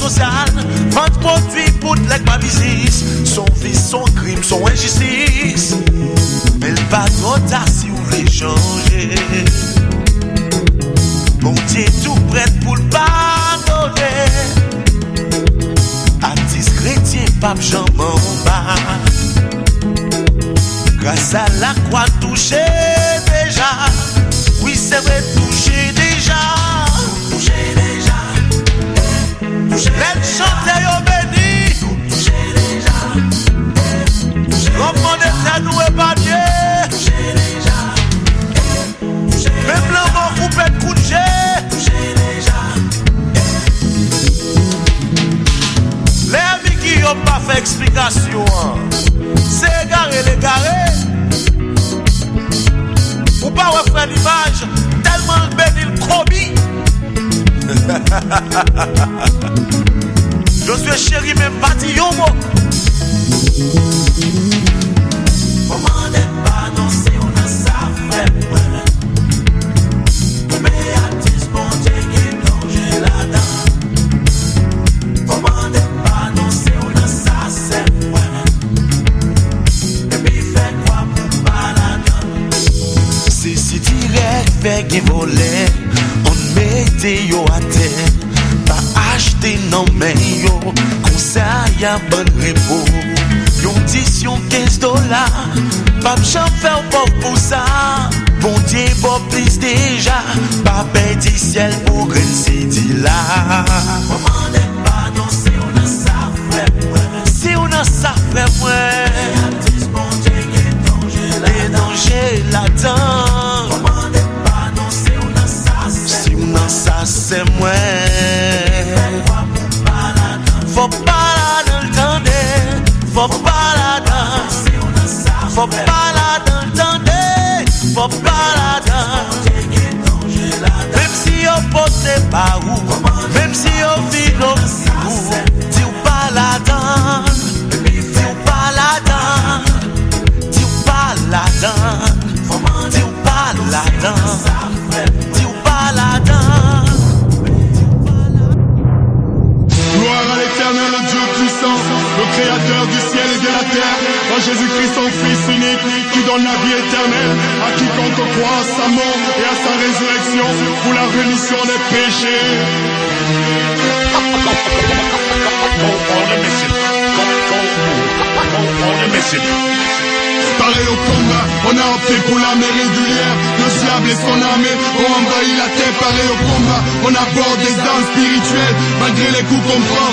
social, vente produit pour les business. Son vice, son crime, son injustice. Mais le pas trop tard si vous voulez changer. Bon Dieu tout prêt pour le pardonner. Artiste chrétien, pape Jean Mamba. Grâce à la croix touché déjà. Oui c'est vrai touché déjà. Touché déjà. Les chanteurs yo béni. Touché déjà. L'homme de nous est pas bien. Touché déjà. Même l'amour coupé de coucher. Touché déjà. Les amis qui n'ont pas fait explication, c'est égaré les garés. Ou pas refaire l'image tellement le béni le commis. Je suis chéri même parti yo mo. Comment n'est pas non si on a ça fait. Mais artiste bon Dieu qui est danger là-dedans. Comment n'est pas non si on a ça c'est. Et puis fait quoi pour pas là-dedans. C'est si direct fait qui volait. On mettait yo à terre. Pas acheter non mais yo. Conseil à bon repos. Yon 10, yon 15 dollars. Pas j'en faire pas pour ça. Bon Dieu, bon plus déjà. Pas bête ciel pour une city là. Comment n'est pas non si on a ça fait. Si on a ça fait ouais. Bon Dieu, les dangers là-dedans. Comment n'est pas non si on a ça c'est. Si on a ça c'est moi. Faut pas là dans le temps. Faut pas là-dedans, faut pas là-dedans, faut pas là-dedans. Même si on porte pas où, même si on vit nos vies, dis pas là-dedans, dis pas là-dedans, dis pas là-dedans, dis pas là-dedans, dis pas là-dedans. Gloire à l'Éternel, le Dieu puissant, le Créateur du ciel et de la terre, en Jésus-Christ son Fils unique, qui donne la vie éternelle à quiconque croit à sa mort et à sa résurrection pour la rémission des péchés. Pareil au combat, on a opté pour l'armée régulière. Le diable et son armée ont envahi la terre. Pareil au combat, on aborde des armes spirituelles. Malgré les coups qu'on prend,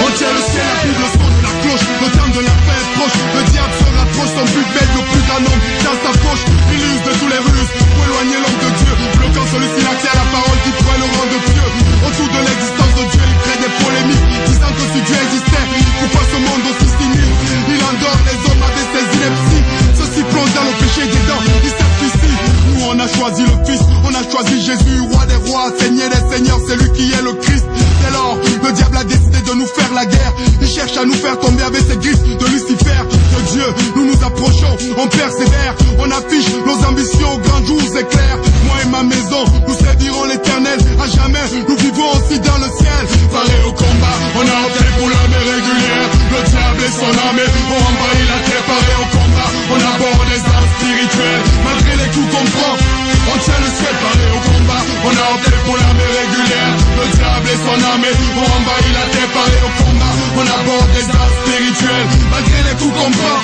on tient le ciel à plus le son de la cloche. Le terme de la paix est proche. Le diable se rapproche, son but bête, le plus d'un homme dans sa poche. Il use de tous les ruses pour éloigner l'homme de Dieu, bloquant celui-ci l'accès à la parole qui pourrait le rendre pieux. Autour de l'existence de Dieu, il crée des polémiques, disant que si Dieu existait, pourquoi ce monde aussi cynique? Il endort les hommes avec ses inepties. Ceux-ci plongent dans le péché des dents, ils s'asphyxient. Nous on a choisi le Fils, on a choisi Jésus, roi des rois, seigneur des seigneurs, c'est lui qui est le Christ. Dès lors, le diable a décidé de nous faire la guerre. Il cherche à nous faire tomber avec ses griffes de Lucifer. De Dieu, nous nous approchons, on persévère. On affiche nos ambitions aux grands jours éclairs. Moi et ma maison, nous servirons l'Éternel à jamais. Nous vivons aussi dans le ciel. Pareil au combat, on a opté pour l'armée régulière. Le diable et son armée ont envahi la terre. Pareil au combat, on aborde des armes spirituelles. Malgré les coups qu'on prend, on tient le ciel. Pareil au combat, on a opté pour l'armée régulière. Le diable et son armée ont envahi la terre. Pareil au combat, on aborde des armes spirituelles. Malgré les coups qu'on prend,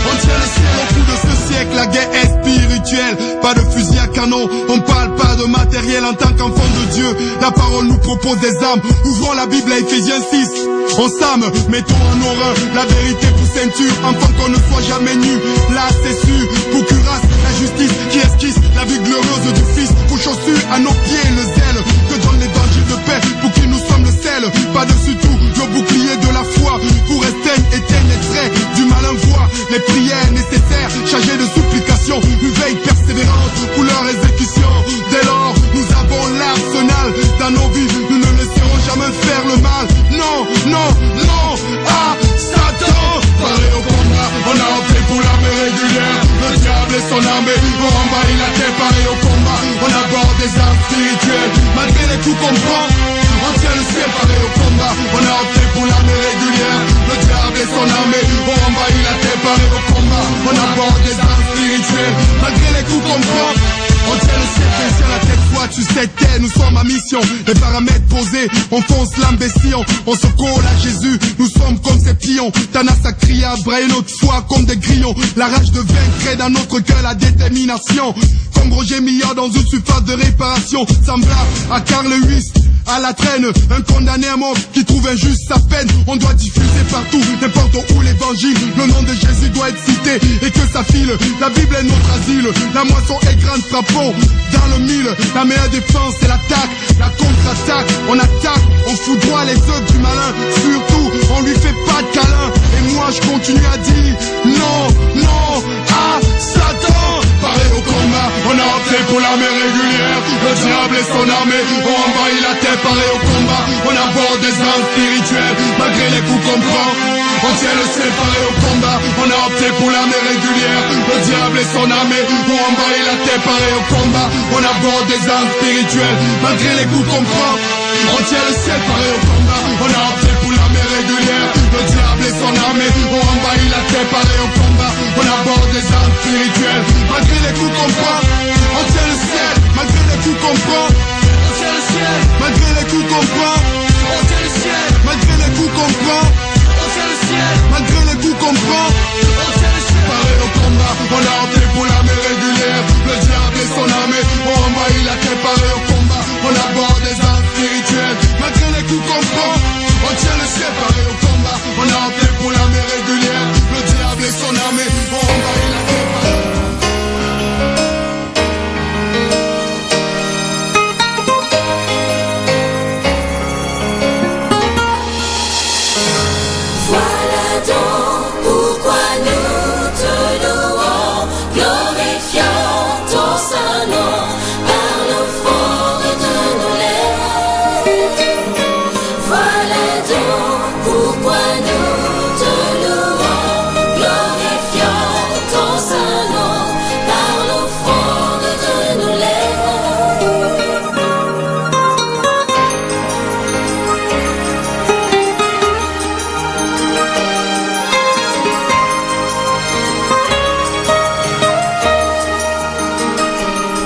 on tient le ciel. Au bout de ce siècle, la guerre est spirituelle. Pas de fusil à canon, on parle pas de matériel. En tant qu'enfant de Dieu, la parole nous propose des armes. Ouvrons la Bible à Ephésiens 6. On s'arme, mettons en horreur la vérité pour ceinture, afin qu'on ne soit jamais nu. Là c'est sûr, pour cuirasse, la justice qui esquisse la vie glorieuse du Fils. Pour chaussures à nos pieds, le zèle que donne l'évangile de paix, pour qui nous sommes le sel. Par-dessus tout, le bouclier de la foi, pour éteindre les traits du malin voix. Les prières nécessaires, chargées de supplications, une veille persévérante pour leur exécution. Dès lors, nous avons l'arsenal dans nos vies, nous ne laisserons jamais faire le mal. Non, non, non, à Satan. Pareil au combat, on a opté pour l'armée régulière. Le diable et son armée ont envahi la terre. Pareil au combat, on aborde des armes spirituelles. Malgré les coups qu'on prend, on tient le ciel. Pareil au combat, on a opté mission. Les paramètres posés, on fonce l'imbécile. On se colle à Jésus, nous sommes comme ces pions. Tana Sacria, braille notre foi comme des grillons. La rage de vaincre crée dans notre cœur la détermination. Comme Roger Millard dans une surface de réparation. Semblable à Carl Lewis, à la traîne, un condamné à mort qui trouve injuste sa peine. On doit diffuser partout, n'importe où l'évangile. Le nom de Jésus doit être cité et que ça file. La Bible est notre asile, la moisson est grande, frappons dans le mille. La meilleure défense c'est l'attaque, la contre-attaque. On attaque, on foudroie les œuvres du malin. Surtout, on lui fait pas de câlin. Et moi je continue à dire non, non à Satan. Pareil au combat, on a opté pour l'armée régulière. Le diable et son armée ont envahi la terre. Pareil au combat, on aborde des armes spirituelles. Malgré les coups qu'on prend, on tient le ciel. Pareil au combat, on a opté pour l'armée régulière. Le diable et son armée ont envahi la terre. Pareil au combat, on aborde des armes spirituelles. Malgré les coups qu'on prend, on tient le ciel. Pareil au combat, on a opté pour l'armée régulière. Le diable et son armée ont envahi la terre. Pareil au combat, on aborde des armes spirituelles. Malgré les coups qu'on prend, on tient le ciel. Malgré les coups qu'on prend, on tient le ciel. Malgré les coups qu'on prend, on tient le ciel. Malgré les coups qu'on prend, on tient le ciel. Malgré les coups qu'on prend, on tient le ciel. Pareil au combat, on a opté pour l'armée régulière. Le diable et son armée ont envahi la terre. Pareil au combat, on aborde des armes spirituelles. Malgré les coups qu'on prend, on tient le ciel. Pareil au combat, on a opté pour l'armée régulière. Le diable et son armée ont envahi la terre.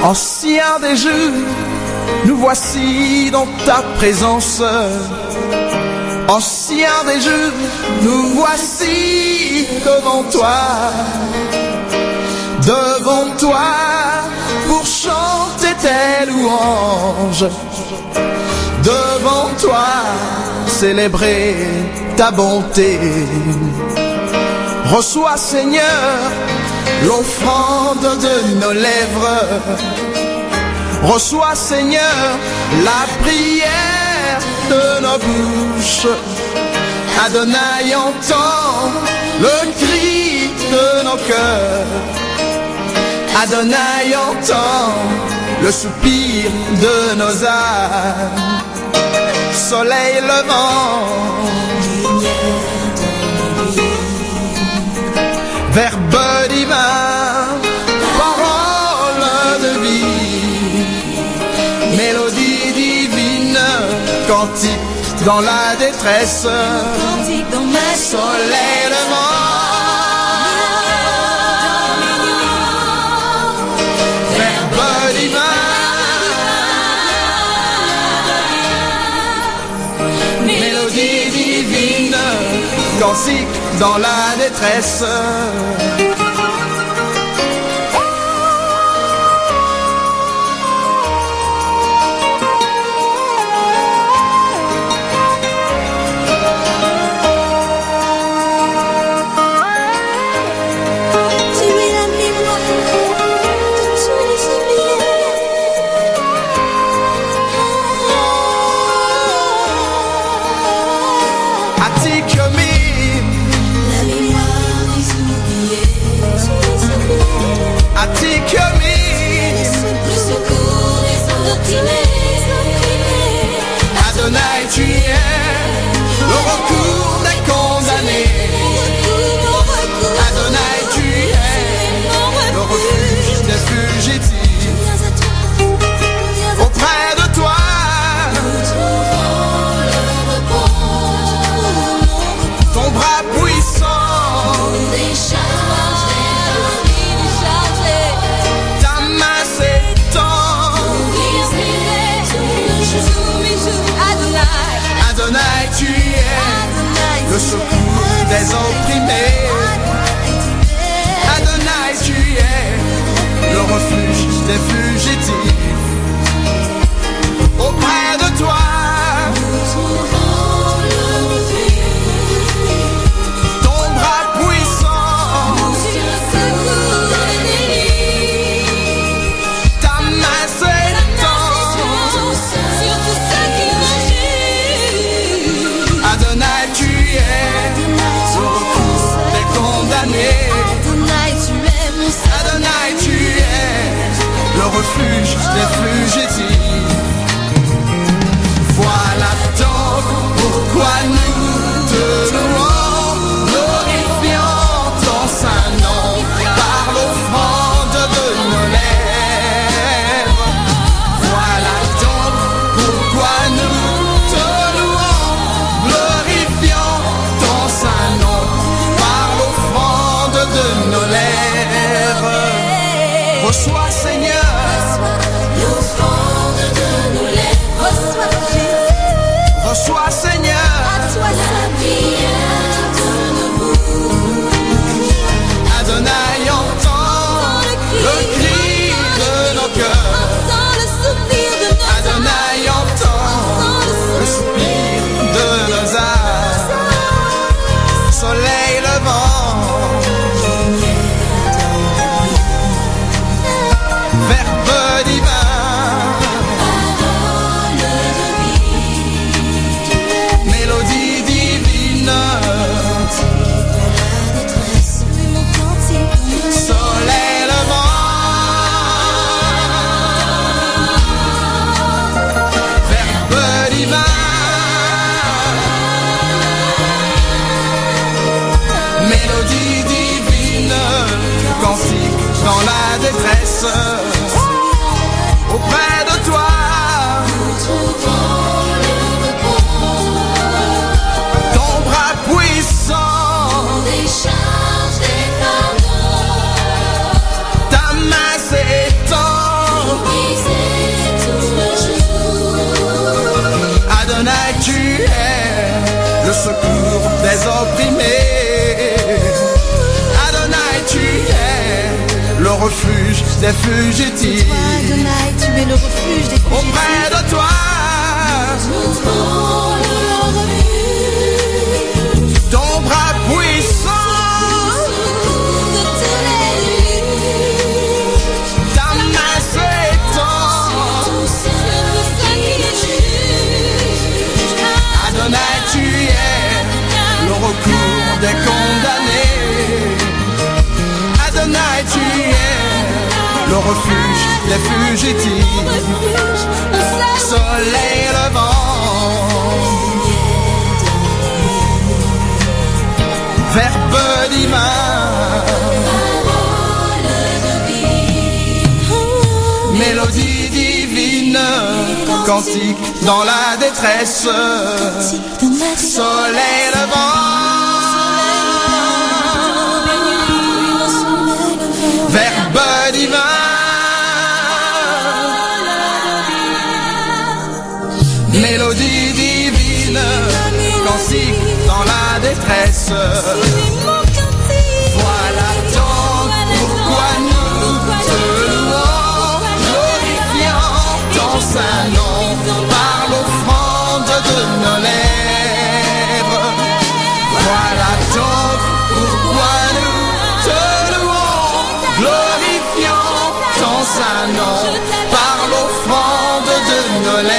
Ancien des jours, nous voici dans ta présence. Ancien des jours, nous voici devant toi. Devant toi, pour chanter tes louanges. Devant toi, célébrer ta bonté. Reçois, Seigneur, l'offrande de nos lèvres. Reçois, Seigneur, la prière de nos bouches. Adonai, entends le cri de nos cœurs. Adonai, entends le soupir de nos âmes. Soleil levant, Verbe divin, parole de vie, mélodie divine, cantique dans la détresse, cantique dans ma soleil levant, Verbe divin, mélodie divine, cantique dans la détresse. Adonai, tu es le recours des condamnés. Adonai, tu es le refuge des fugitifs. Auprès de toi, nous trouvons le repos. Ton bras puissant nous décharge des fardeaux. Ta main s'étend, nous brise les Adonai, tu es le secours des opprimés. Adonai, tu es le refuge des fugitifs. Auprès de toi, nous trouvons le refuge. Ton bras puissant sur le secours des ennemis. Ta main s'étend sur tous ceux qui marchent. Adonai, tu es le recours des condamnés. Adonai, tu es mon salut. Adonai, tu es le refuge des fugitifs. Voilà donc pourquoi nous te louons, glorifions ton saint nom par l'offrande de nos lèvres. Voilà donc pourquoi nous te louons, glorifions ton saint nom par l'offrande de nos lèvres. Reçois, Seigneur, l'offrande de nos lèvres. Reçois, reçois, Seigneur, à toi la prière de nos bouches. Adonai, entends le cri de nos cœurs. Entends le soupir de nos âmes. Adonai, entends le soupir de nos âmes. Soleil levant, Verbe divin. Dans la détresse, auprès de toi, nous trouvons le repos. Ton bras puissant décharge des fardeaux. Ta main s'étend pour briser tout le jour. Adonai, tu es le secours des opprimés. Adonai, tu es le refuge des fugitifs. Adonai, tu es le refuge des fugitifs. Auprès de toi, nous trouvons le refuge. Ton bras puissant de tous les luttes. Ta main s'étend sur tous ceux qui jugent. Adonai, tu es le recours des condamnés. Adonai, tu es le refuge des fugitifs. Soleil levant, Verbe divin. Mélodie divine, cantique dans la détresse. Soleil levant, Verbe divin. Mélodie divine, cantique dans la détresse. Voilà donc pourquoi nous te louons, glorifions ton saint nom par l'offrande de nos lèvres. Voilà donc pourquoi nous te louons, glorifions ton saint nom par l'offrande de nos lèvres.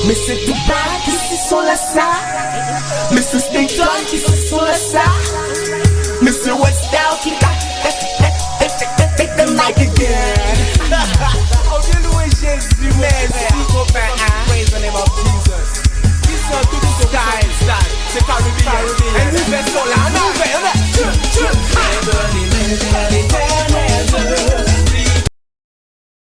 Mais c'est tout pas qui se sont là ça. Mais c'est Station qui se sont là ça. Mais c'est Westdale qui take the mic again. Oh, bien loué Jésus, merci copain. Praise the name of Jesus. Qui sont tous au style, c'est Caribbean. Et nous faisons là, nous faisons là.